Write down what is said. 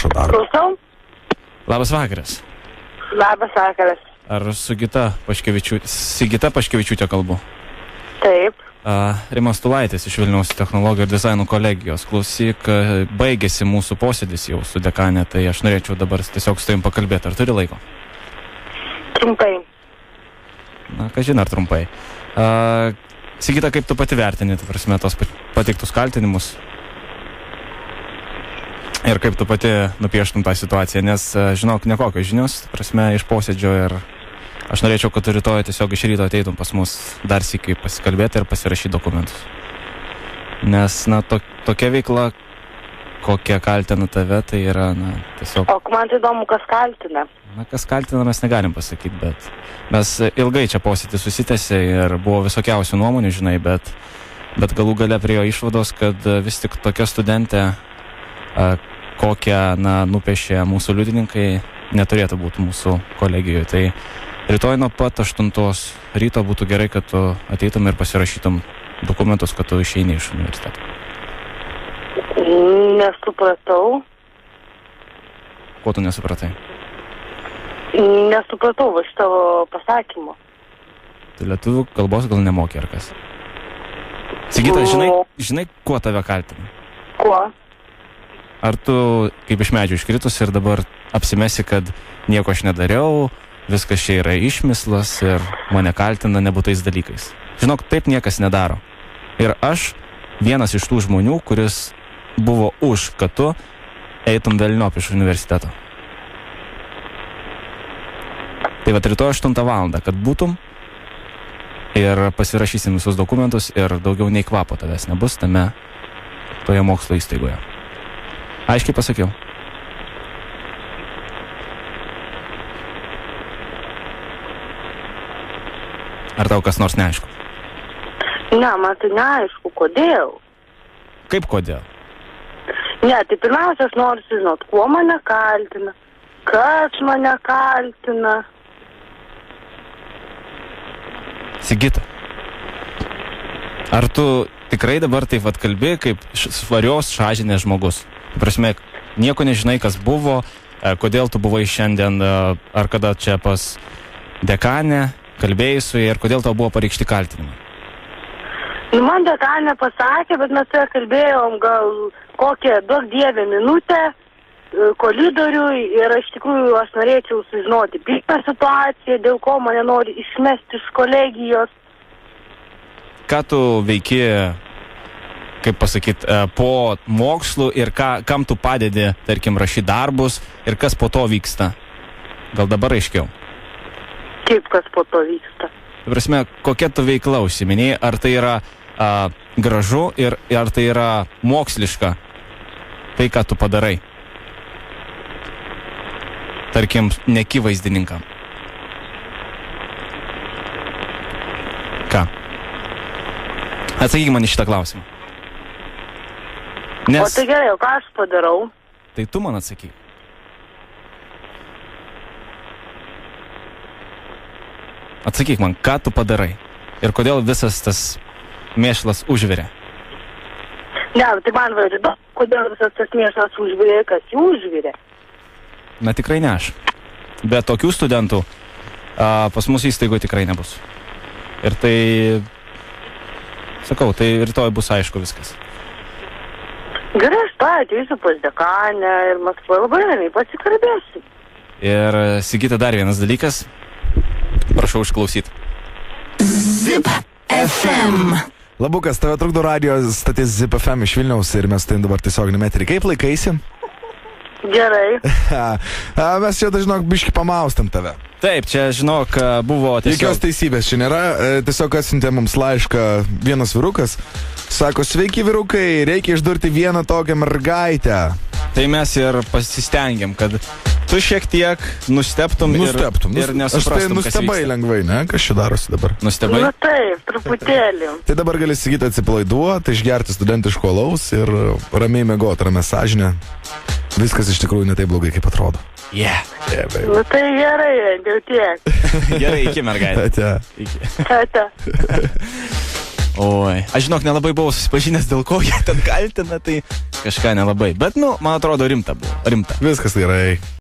rašo darbą. Klausau. Labas vakaras. Labas vakaras. Ar su Sigita Paškevičiūtė kalbu? Taip. Rimas Tulaitis iš Vilniaus technologijų ir dizaino kolegijos. Klausyk, baigėsi mūsų posėdis jau su dekanė, tai aš norėčiau dabar tiesiog su tavim pakalbėti. Ar turi laiko? Trumpai. Na, kažin ar trumpai. Sigita, kaip tu pati vertini, prasme, tos pateiktus kaltinimus? Ir kaip tu pati nupieštum tą situaciją, nes, žinok, nekokios žinios, prasme, iš posėdžio ir aš norėčiau, kad tu rytoj tiesiog iš ryto ateitum pas mus dar sykį pasikalbėti ir pasirašyti dokumentus. Nes, na, tokia veikla, kokia kaltina tave, tai yra, na, tiesiog... O man tai įdomu, kas kaltina. Na, kas kaltina, mes negalim pasakyti, bet mes ilgai čia posėdį susitęsė ir buvo visokiausių nuomonių, žinai, bet galų gale prie jo išvados, kad vis tik tokia studentė, kokią, na, nupiešė mūsų liudininkai, neturėtų būti mūsų kolegijoje. Tai rytoj nuo pat 8 ryto būtų gerai, kad tu ateitum ir pasirašytum dokumentus, kad tu išeini iš universiteto. Nesupratau. Ko tu nesupratai? Nesupratau va šitavo pasakymo. Tai lietuvių kalbos gal nemokė ar kas? Sigita, žinai, kuo tave kaltina? Kuo? Ar tu kaip iš medžių iškritus ir dabar apsimesi, kad nieko aš nedariau, viskas čia yra išmislas ir mane kaltina nebūtais dalykais? Žinok, taip niekas nedaro. Ir aš vienas iš tų žmonių, kuris buvo už, kad tu eitum velniop iš universiteto. Tai va, rytoj 8 valandą, kad būtum ir pasirašysim visus dokumentus ir daugiau nei kvapo tavęs nebus tame toje mokslo įstaigoje. Aiškiai pasakiau. Ar tau kas nors neaišku? Ne, man tai neaišku, kodėl. Kaip kodėl? Ne, tai pirmiausia, aš noriu sužinoti, kuo mane kaltina, kas mane kaltina. Sigita, ar tu tikrai dabar taip atkalbi kaip svarios šažinės žmogus? Prasme, nieko nežinai, kas buvo, kodėl tu buvai šiandien, ar kada čia pas dekanę, kalbėjai su jai, ir kodėl tau buvo pareikšti kaltinimai? Nu, man dekanė pasakė, bet mes tai kalbėjom gal kokią, duok dievę, minutę koridoriui ir iš tikrųjų aš norėčiau sužinoti pirmą situaciją, dėl ko mane nori išmesti iš kolegijos. Ką tu veiki, kaip pasakyt, po mokslų ir kam tu padedi, tarkim, rašyti darbus ir kas po to vyksta? Gal dabar aiškiau? Kaip kas po to vyksta? Tai prasme, kokia tu veikla užsiminėjai, ar tai yra gražu ir ar tai yra moksliška, tai ką tu padarai? Tarkim, nekivaizdininkam. Ką? Atsakyk man į šitą klausimą. O tai gerai, o ką aš padarau? Tai tu man atsakyk. Atsakyk man, ką tu padarai? Ir kodėl visas tas mėšlas užvirė? Ne, tai man važiuoju, kodėl visas tas mėšlas užvirė, kas jų užvirė? Na tikrai ne aš. Bet tokių studentų pas mus įstaigoje tikrai nebus. Ir tai, sakau, tai rytoj bus aišku viskas. Gerai, aš ateisiu pas dekanę ir Maskvoje labai ramiai pasikalbėsiu. Ir Sigita, dar vienas dalykas. Prašau išklausyti. Zip FM. Labukas, tave trukdo radio statys Zip FM iš Vilniaus ir mes tai dabar tiesioginį metrį. Kaip laikaisi? Gerai. Mes čia, žinok, biški pamaustam tave. Taip, čia, žinok, buvo tiesiog... Jokios teisybės čia nėra, tiesiog atsiuntė mums laišką vienas vyrukas. Sako, sveiki vyrukai, reikia išdurti vieną tokią mergaitę. Tai mes ir pasistengiam, kad tu šiek tiek nustebtum ir nesuprastum, aš tai nustebai lengvai, ne? Kas čia darosi dabar? Nustebai? Nu taip, truputėlį. Tai dabar gali Sigita atsipalaiduoti, išgerti studentiško alaus ir ramiai miegoti, ramia sąžinė. Viskas iš tikrųjų ne taip blogai, kaip atrodo. Yeah, baby. Nu tai gerai, jau tiek. Gerai, iki mergaitė. Ate. Iki. Ate. Oi, aš žinok, nelabai buvau susipažinęs, dėl ko jie ten kaltina, tai kažką nelabai. Bet, man atrodo, rimta buvo. Rimta. Viskas gerai.